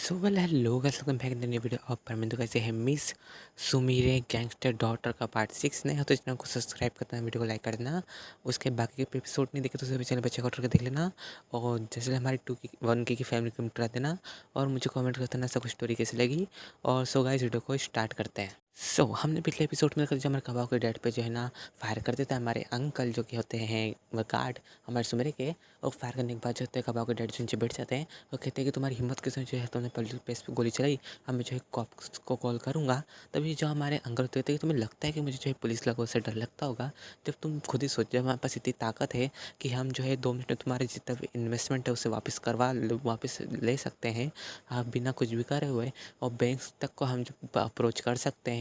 So well hello guys, welcome back in new video of परमिंदु। कैसे है miss सुमीरे गैंगस्टर डॉटर का पार्ट 6 नहीं हो तो चैनल को सब्सक्राइब करना, वीडियो को लाइक कर देना। उसके बाकी के एपिसोड नहीं देखे तो सभी चैनल पर चेकआउट करके देख लेना। और जैसे हमारी 1K की फैमिली कमेंट करा देना और मुझे कमेंट कर देना सब स्टोरी कैसी लगी। और सो गाइस वीडियो को स्टार्ट करते हैं। हमने पिछले एपिसोड में जो हमारे कबाब के डैड पे जो है ना फायर कर देता है हमारे अंकल जो कि होते हैं वह गार्ड हमारे सुमेरे के। और फायर करने के बाद जो होते हैं कबाब के डैड जो नीचे बैठ जाते हैं और कहते हैं कि तुम्हारी हिम्मत कैसे जो है तुमने पहले पेस पे गोली चलाई, अब मैं जो है कॉप्स को कॉल करूँगा। तभी जो हमारे अंकल होते हैं कि तुम्हें लगता है कि मुझे जो है पुलिस लोगों से डर लगता होगा, जब तुम खुद ही सोचो हमारे पास इतनी ताकत है कि हम जो है 2 मिनट में तुम्हारे जितना भी इन्वेस्टमेंट है उसे वापस ले सकते हैं, आप बिना कुछ भी करे हुए। और बैंक तक को हम जब अप्रोच कर सकते हैं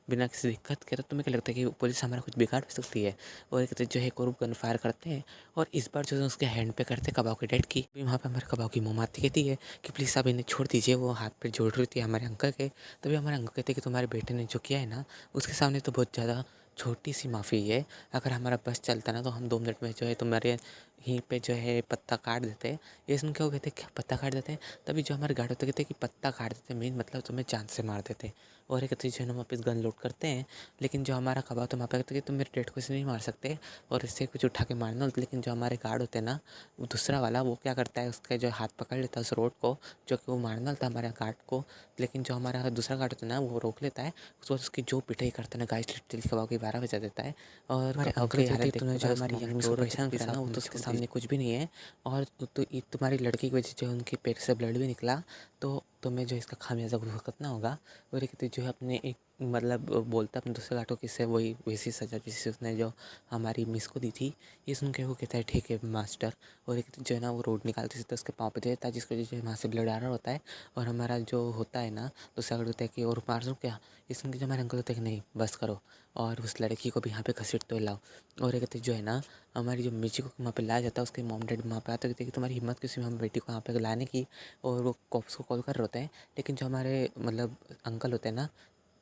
बिना किसी दिक्कत के, तो तुम्हें क्या लगता है कि पुलिस हमारा कुछ बिगाड़ भी सकती है। और एक जो है कोरुप गन फायर करते हैं और इस बार जो है उसके हैंड पे करते हैं कबाब के डैड की। वहाँ पे हमारे कबाब की मुँह आती कहती है कि प्लीज़ आप इन्हें छोड़ दीजिए, वो हाथ पे जोड़ रही थी हमारे अंकल के। तभी हमारे अंकल कहते हैं कि तुम्हारे बेटे ने जो किया है ना उसके सामने तो बहुत ज़्यादा छोटी सी माफ़ी है। अगर हमारा बस चलता ना तो हम 2 मिनट में जो है तुम्हारे यहीं पे जो है पत्ता काट देते हैं। ये सुन के वो कहते हैं क्या पत्ता काट देते हैं? तभी जो हमारे गार्ड होते कहते हैं कि पत्ता काट देते मेन मतलब तुम्हें जान से मार देते। और एक जो है ना वापस गन लोड करते हैं। लेकिन जो हमारा कबाब तो वहाँ पे कहते हैं कि तुम मेरे डेड को इसे नहीं मार सकते और इससे कुछ उठा के मारना। लेकिन जो हमारे गार्ड होते हैं ना वो दूसरा वाला वो क्या करता है उसके जो हाथ पकड़ लेता है उस रोड को जो कि वो मारना था हमारे गार्ड को। लेकिन जो हमारा दूसरा गार्ड होता है ना वो रोक लेता है। उसके बाद उसकी जो पिटाई करता है ना गाइस लिटरली कबाब की 12 बजा देता है। और हमारे अंकल कहते हैं तूने जो हमारी यंग मिस को परेशान करा ना वो तो उसके सामने कुछ भी नहीं है। और तुम्हारी लड़की की वजह से जो उनके पेट से ब्लड भी निकला तो तुम्हें जो इसका खामियाजा भुगतना होगा। और एक जो है अपने एक मतलब बोलता है अपने दूसरे गार्ड को कि इससे वही वैसी सज़ा जैसे उसने जो हमारी मिस को दी थी। ये सुन के वो कहता है ठीक है मास्टर। और एक जो है ना वो रोड निकालते थे तो उसके पाँव पे दे देता है जिसकी वजह से वहाँ से ब्लड आ रहा होता है। और हमारा जो होता है ना दूसरा गार्ड होता है कि और मार दूँ क्या? ये सुन के जो हमारे अंकल होते हैं कि नहीं बस करो और उस लड़की को भी यहाँ पे घसीटते हुए लाओ। और एक जो है ना हमारी जो मिर्ची को वहाँ पे लाया जाता है उसके मॉम डैड वहाँ पे आते कहते हैं कि तुम्हारी हिम्मत किसी हम बेटी को यहाँ पे लाने की। और वो कॉप्स को कॉल कर रहे होते हैं। लेकिन जो हमारे मतलब अंकल होते हैं ना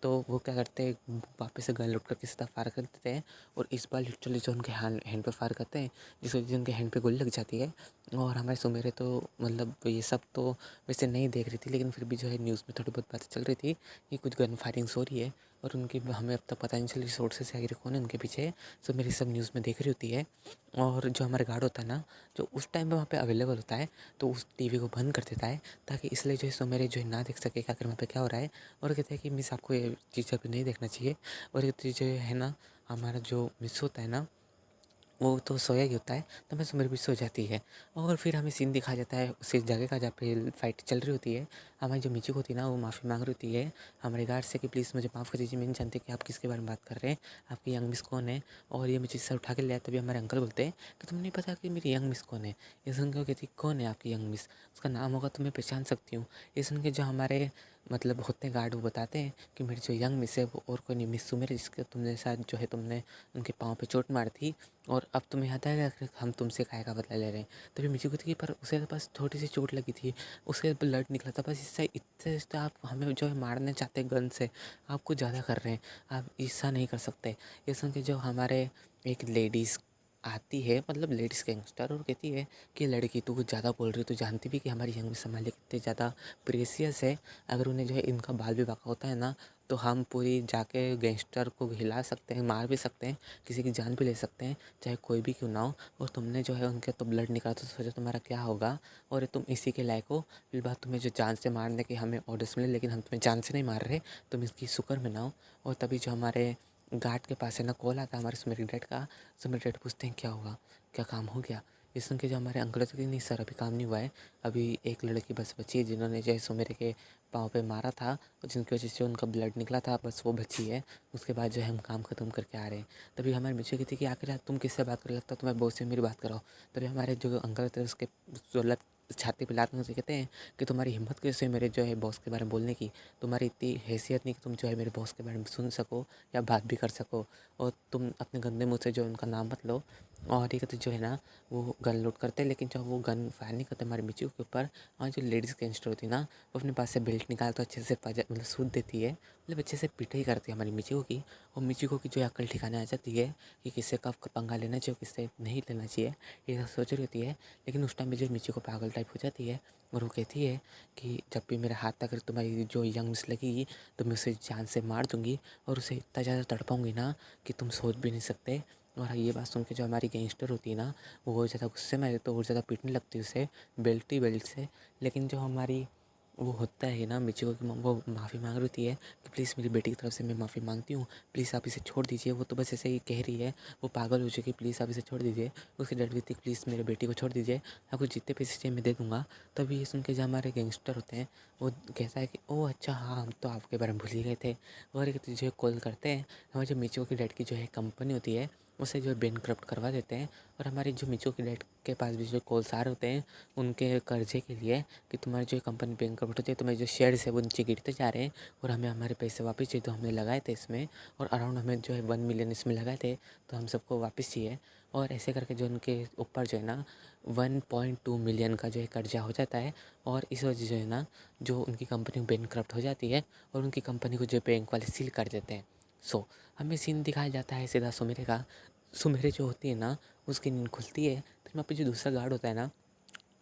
तो वो क्या करते हैं वापस से गन लोड करके सीधा फायर कर देते हैं। और इस बार लिटरली जो उनके हैंड पे फायर करते हैं जिस वजह से उनके हैंड पे गोली लग जाती है। और हमारे सुमेरे तो मतलब ये सब तो वैसे नहीं देख रही थी लेकिन फिर भी जो है न्यूज़ में थोड़ी बहुत बातें चल रही थी कि कुछ गन फायरिंग्स हो रही है। और उनकी हमें अब तक पता नहीं चल रही सोर्सेस आखिर कौन है उनके पीछे। सो मेरी सब न्यूज़ में देख रही होती है। और जो हमारा गार्ड होता है ना जो उस टाइम पे वहाँ पे अवेलेबल होता है तो उस टीवी को बंद कर देता है ताकि इसलिए जो है सो मेरे जो है ना देख सके कि आखिर वहाँ पे क्या हो रहा है। और कहते हैं कि मिस आपको ये चीज़ अभी नहीं देखना चाहिए। और ये चीज़ जो है ना हमारा जो मिस होता है ना वो तो सोया ही होता है तो मैं सुमिर भी सो जाती है। और फिर हमें सीन दिखाया जाता है उसी जगह का जहाँ पे फाइट चल रही होती है। हमारी जो मिची होती है ना वो माफ़ी मांग रही होती है हमारे गार्ड से कि प्लीज़ मुझे माफ़ कर दीजिए, मैं नहीं जानती कि आप किसके बारे में बात कर रहे हैं, आपकी यंग मिस कौन है। और ये मिची सर उठा के ले आया। तभी हमारे अंकल बोलते हैं कि तुम्हें नहीं पता कि मेरी यंग मिस कौन है। ये सुन के वो कहती कौन है आपकी यंग मिस, उसका नाम होगा तो मैं पहचान सकती हूँ। ये सुन के जो हमारे मतलब होते हैं गार्ड वो बताते हैं कि मेरी जो यंग मिस है वो और कोई नहीं मिस सुमेर जिसके तुमने साथ जो है तुमने उनके पाँव पे चोट मारी थी। और अब तुम्हें याद आएगा कि हम तुमसे काय का बदला ले रहे हैं। तभी मुझे थी पर उसे बस छोटी सी चोट लगी थी, उसके ब्लड निकला था बस, इससे इतने तो आप हमें जो है मारने चाहते हैं गन से, आप कुछ ज़्यादा कर रहे हैं, आप ऐसा नहीं कर सकते। ये सुन के जो हमारे एक लेडीज़ आती है मतलब लेडीज़ गैंगस्टर और कहती है कि लड़की तू कुछ ज़्यादा बोल रही है, तू जानती भी कि हमारी यंग संभाली कितने ज़्यादा प्रेसियस है। अगर उन्हें जो है इनका बाल विवाह होता है ना तो हम पूरी जाके गैंगस्टर को हिला सकते हैं, मार भी सकते हैं, किसी की जान भी ले सकते हैं, चाहे कोई भी क्यों ना हो। और तुमने जो है उनके तो ब्लड निकाला तो सोचो तुम्हारा क्या होगा। और तुम इसी के लायक हो। फिर बात तुम्हें जो जान से मारने के हमें ऑर्डर्स मिले लेकिन हम तुम्हें जान से नहीं मार रहे, तुम इसकी शुक्र मनाओ। और तभी जो हमारे गार्ड के पास है ना कॉल आता है हमारे सुमेरी डैड का। सुमेरी डैड पूछते हैं क्या हुआ, क्या काम हो गया। ये सुन के जो हमारे अंकल होते हैं नहीं सर अभी काम नहीं हुआ है, अभी एक लड़की बस बची है जिन्होंने जो है सुमेरे के पाँव पे मारा था और जिनकी वजह से उनका ब्लड निकला था, बस वो बची है। उसके बाद जो है हम काम ख़त्म करके आ रहे हैं। तभी हमारी मिर्ची की थी कि आखिर तुम किससे बात कर, लगता तुम्हारे बॉस से मेरी बात कराओ। तभी हमारे जो अंकल थे उसके जो छाती पे लात से कहते हैं कि तुम्हारी हिम्मत कैसे मेरे जो है बॉस के बारे में बोलने की, तुम्हारी इतनी हैसियत नहीं कि तुम जो है मेरे बॉस के बारे में सुन सको या बात भी कर सको, और तुम अपने गंदे मुँह से जो उनका नाम मत लो। और ये कहते जो है ना वो गन लोड करते हैं लेकिन जब वो गन फायर नहीं करते हमारे मिची के ऊपर, और जो लेडीज़ गैंगस्टर होती है ना वो अपने पास से बेल्ट निकाल तो अच्छे से मतलब सूद देती है, मतलब अच्छे से पिटाई करती है हमारी मिचिको की। और मिचिको की जो अकल ठिकाने आ जाती है कि किससे कब पंगा लेना चाहिए किससे नहीं लेना चाहिए, ये सब सोच रही होती है। लेकिन उस टाइम में जो मिचिको पागल टाइप हो जाती है और वो कहती है कि जब भी मेरे हाथ अगर तुम्हारी जो यंग मिस लगेगी तो मैं उसे जान से मार दूँगी और उसे इतना ज़्यादा तड़पाऊँगी ना कि तुम सोच भी नहीं सकते। और ये बात सुन के जो हमारी गैंगस्टर होती है ना, वो और ज़्यादा गुस्से में आ जाती है, तो और ज़्यादा पीटने लगती है उसे बेल्ट से। लेकिन जो हमारी वो होता है ना मिचिको की मॉम, वो माफ़ी मांग रही होती है कि प्लीज़ मेरी बेटी की तरफ से मैं माफ़ी मांगती हूँ, प्लीज़ आप इसे छोड़ दीजिए। वो तो बस ऐसे ही कह रही है, वो पागल हो चुकी है, प्लीज़ आप इसे छोड़ दीजिए। उसकी डैड भी थी, प्लीज़ मेरे बेटी को छोड़ दीजिए, आपको जितने पैसे चाहिए मैं दे दूँगा। तभी ये सुन के जो हमारे गैंगस्टर होते हैं वो कहता है कि ओह अच्छा हाँ, हम तो आपके बारे में भूल ही गए थे। और एक जो कॉल करते हैं, हमारे जो मिचिको की डैड की जो है कंपनी होती है उसे जो है बैंकक्रप्ट करवा देते हैं। और हमारी जो मिचिको की डैड के पास भी जो कॉल्स आ रहे होते हैं उनके कर्जे के लिए कि तुम्हारी जो कंपनी बैंकक्रप्ट होती है, तुम्हारे जो शेयर्स है वो नीचे गिरते जा रहे हैं और हमें हमारे पैसे वापस चाहिए। तो हमने लगाए थे इसमें और अराउंड हमें जो है 1 मिलियन इसमें लगाए थे, तो हम सबको वापस चाहिए। और ऐसे करके जो उनके ऊपर जो है ना 1.2 मिलियन का जो है कर्जा हो जाता है। और इस वजह से जो है ना जो उनकी कंपनी बैंकक्रप्ट हो जाती है और उनकी कंपनी को जो बैंक वाले सील कर देते हैं। सो हमें सीन दिखाया जाता है सीधा सुमेरे का। सुमेरे जो होती है ना उसकी नींद खुलती है, तो वहाँ पे जो दूसरा गार्ड होता है ना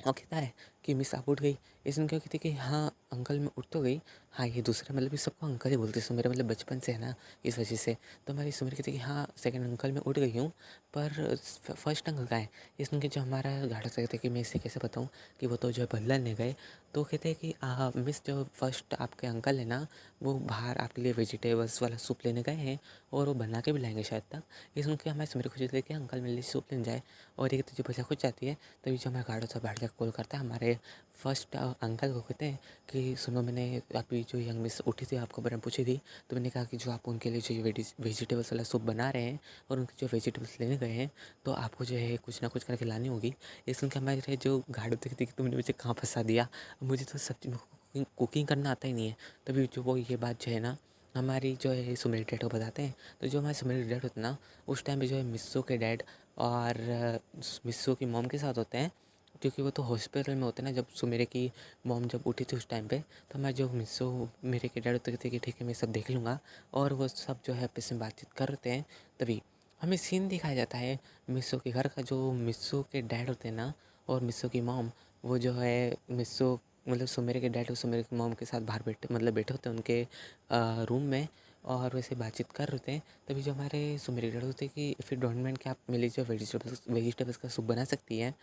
वो कहता है कि मिस आप उठ गई। इसमें क्या कहती है कि हाँ अंकल मैं उठ तो गई। हाँ ये दूसरा मतलब ये सबको अंकल ही बोलते हैं, सुमेरा मतलब बचपन से है ना इस वजह से। तो हमारी सुमेरा कहती है कि हाँ सेकंड अंकल मैं उठ गई हूँ, पर फर्स्ट अंकल कहाँ है। इसमें कि जो हमारा गार्ड से कहते हैं कि मैं इसे कैसे बताऊँ कि वो तो जो है बदला लेने गए। तो कहते हैं कि मिस जो फर्स्ट आपके अंकल है ना वो बाहर आपके लिए वेजिटेबल्स वाला सूप लेने गए हैं और वो बना के भी लाएंगे शायद तक। ये सुन के हमारे सुमेरा खुशी कि अंकल मेरे लिए सूप लेने जाए। और एक तो जो बच्चा खुद जाती है, तभी जो हमारा गार्ड होता है बाहर जाकर कॉल करता है हमारे फर्स्ट अंकल को। कहते हैं कि सुनो मैंने अभी जो यंग मिस उठी थी आपको बारे में पूछी थी, तो मैंने कहा कि जो आप उनके लिए जो ये वेजिटेबल्स वाला सूप बना रहे हैं और उनके जो वेजिटेबल्स लेने गए हैं तो आपको जो है कुछ ना कुछ करके लानी होगी। ये सुन के हमारे जो गार्ड होते थे कि तुमने मुझे कहाँ फंसा दिया, मुझे तो सब्जी कुकिंग करना आता ही नहीं है। तभी जो वो ये बात जो है ना हमारी जो है सुमेरी डैड को बताते हैं। तो जो हमारे सुमेरी डैड होते हैं ना उस टाइम पे जो है मिस्सू के डैड और मिस्सू की मॉम के साथ होते हैं, क्योंकि वो तो हॉस्पिटल में होते हैं ना। जब सुमेरे की मॉम जब उठी थी उस टाइम पे, तो हमारे जो मिस्सू मेरे के डैड होते थे कि ठीक है मैं सब देख लूँगा। और वो सब जो है आपस में बातचीत करते हैं। तभी हमें सीन दिखाया जाता है मिस्सू के घर का। जो मिस्सू के डैड होते हैं ना और मिस्सू की मॉम, वो जो है मिस्सू मतलब सुमेरे के डैड और सुमेरे की मॉम के साथ बाहर बैठे होते हैं उनके रूम में और वैसे बातचीत कर रहे होते हैं। तभी जो हमारे सुमेरे के डैड होते हैं कि फिर डोंट माइंड कि आप मेरे लिए जो वेजिटेबल्स का सूप बना सकती हैं।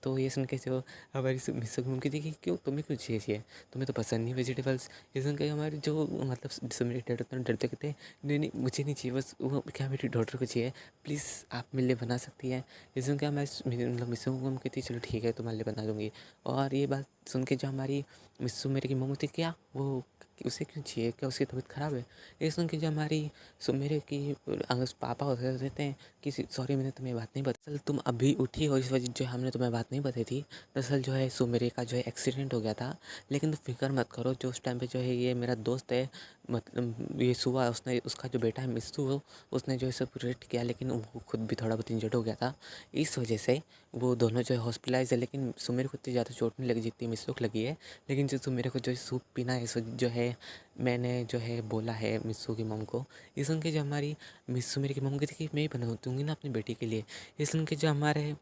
तो ये सुन के जो हमारी मिसेस घूम थी कि क्यों तुम्हें क्यों चाहिए, तुम्हें तो पसंद नहीं वेजिटेबल्स। ये सुन के हमारे जो मतलब सुमेरे डैड होते हैं डरते कहते हैं नहीं नहीं मुझे नहीं चाहिए, बस वो क्या मेरी डॉटर को चाहिए, प्लीज़ आप मेरे लिए बना सकती हैं। ये सुन के हमारे मतलब मिसेस घूम कहती चलो ठीक है तुम्हारे लिए बना दूँगी। और ये बात सुन के जो हमारी मिस्सू मेरे की मम्मी थी क्या वो उसे क्यों चाहिए, क्या उसकी तबीयत ख़राब है। ये सुन के जो हमारी सुमेरे की पापा होते रहते हैं कि सॉरी मैंने तुम्हें बात नहीं बताई, दरअसल तुम अभी उठी और इस वजह जो हमने तुम्हें बात नहीं बताई थी। दरअसल जो है सुमेरे का जो है एक्सीडेंट हो गया था, लेकिन तुम फिक्र मत करो, जो उस टाइम पे जो है ये मेरा दोस्त है, मतलब ये सुबह उसने उसका जो बेटा है मिस्सू उसने जो है सब रेस्ट किया, लेकिन वो खुद भी थोड़ा बहुत इंजर्ड हो गया था। इस वजह से वो दोनों जो है हॉस्पिटलाइज है। लेकिन सुमेरे को इतनी ज़्यादा चोट नहीं लगी जितनी मिस्सू को लगी है। लेकिन जो सुमेरे को जो सूप पीना है इस वजह जो है मैंने जो है बोला है मिस्सू की मम को। ये सुन के जो हमारी मिस्सू मेरी की मम कहती कि मैं ही बना दूँगी ना अपनी बेटी के लिए। ये सुन के जो हमारे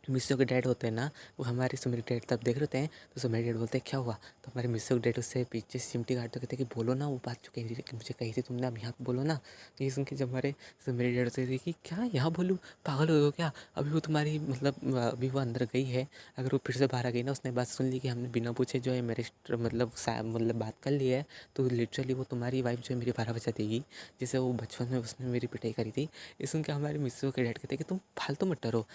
मिस्सू के डैड होते हैं ना वो हमारे सुमेरी डैड तब देख रहे होते हैं। तो सुमेरी डैड बोलते हैं क्या हुआ, तो हमारे मिस्सू के डैड उससे पीछे से चिमटी काटते कहते हैं कि बोलो ना वो बात जो कह रही थी कि मुझे कही थी तुमने, अब यहाँ पे बोलो ना। तो ये सुन के जब हमारे सुमेरी डैड होते थे कि क्या यहाँ बोलूँ, पागल हो गए हो क्या, अभी वो तुम्हारी मतलब अभी वो अंदर गई है, अगर वो फिर से बाहर आ गई ना उसने बात सुन ली कि हमने बिना पूछे जो है मेरे मतलब बात कर ली है, तो लिटरली वो तुम्हारी वाइफ जो है मेरी 12 बजा देगी, जैसे वो बचपन में उसने मेरी पिटाई करी थी। ये सुन के हमारे मिस्सू के डैड कहते हैं कि तुम फालतू मत डरो।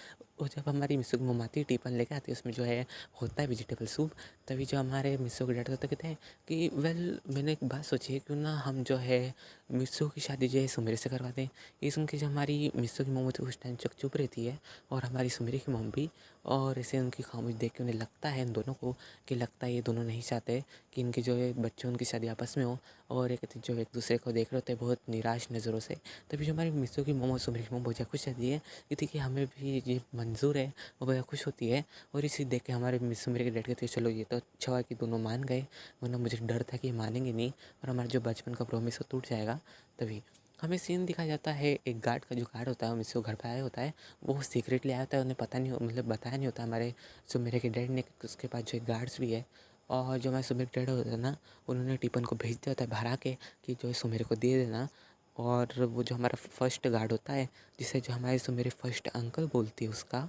और जब हमारी मिस्सू की मम्मी आती है टिफिन लेके आती है उसमें जो है होता है वेजिटेबल सूप। तभी जो हमारे मिस्सू के डैड होते कहते हैं कि वेल मैंने एक बात सोची है, क्यों ना हम जो है मिस्सू की शादी जो है सुमेरे से करवा दें। ये सुन के जो हमारी मिस्सू की मम्मी थी उस टाइम चुप रहती है और हमारी सुमेरे की मम्मी भी। और ऐसे उनकी खामोश देख के उन्हें लगता है इन दोनों को कि लगता है ये दोनों नहीं चाहते कि इनके जो है बच्चे उनकी शादी आपस में हो। और एक जो एक दूसरे को देख रहे होते हैं बहुत निराश नज़रों से। तभी जो हमारी मिस्सू की मम्मी सुमेरे की मम्मी बहुत ज़्यादा खुश रहती है कि थी कि हमें भी ये मंजूर है, वो बहुत खुश होती है। और इसी देख के हमारे मिस्सू मेरे के डैड कहते हैं चलो ये तो अच्छा हुआ कि दोनों मान गए, वरना मुझे डर था कि मानेंगे नहीं और हमारा जो बचपन का प्रॉमिस वो टूट जाएगा। तभी हमें सीन दिखाया जाता है एक गार्ड का, जो गार्ड होता है हमें से वो घर पे आया होता है, वो सीक्रेटली आया होता है, उन्हें पता नहीं मतलब बताया नहीं होता हमारे सुमेरे के डैड ने कि उसके पास जो एक गार्ड्स भी है। और जो हमारे सुमेरे के डैड होता है ना, उन्होंने टिपन को भेज दिया होता है बाहर आके कि जो है सुमेरे को दे देना। और वो जो हमारा फर्स्ट गार्ड होता है, जिसे जो हमारे सुमेरे फर्स्ट अंकल बोलती है उसका,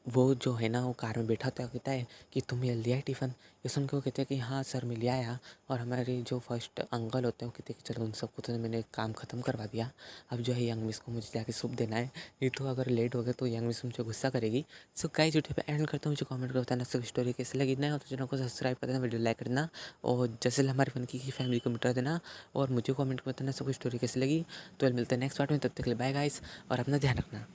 वो जो है ना वो कार में बैठा होता है, कहता है कि तुम ये लिया है टिफ़िन। ये सुन के वो कहते हैं कि हाँ सर मैं ले आया। और हमारे जो फर्स्ट अंकल होते हैं वो कहते हैं कि चलो उन सबको तो मैंने काम ख़त्म करवा दिया, अब जो है यंग मिस को मुझे जाके सूप देना है, नहीं तो अगर लेट हो गया तो यंग मिस मुझे गुस्सा करेगी। सो गाइस वीडियो पे एंड करता हूँ, मुझे कमेंट कर बताना सब स्टोरी कैसे लगी। नया हो तो चैनल को सब्सक्राइब कर देना, वीडियो लाइक कर देना, और जैसे हमारे फनकी की फैमिली को मिटा देना, और मुझे कमेंट कर बताना सब स्टोरी कैसी लगी। तो मिलते हैं नेक्स्ट पार्ट में, तब तक के लिए बाय गाइस, और अपना ध्यान रखना।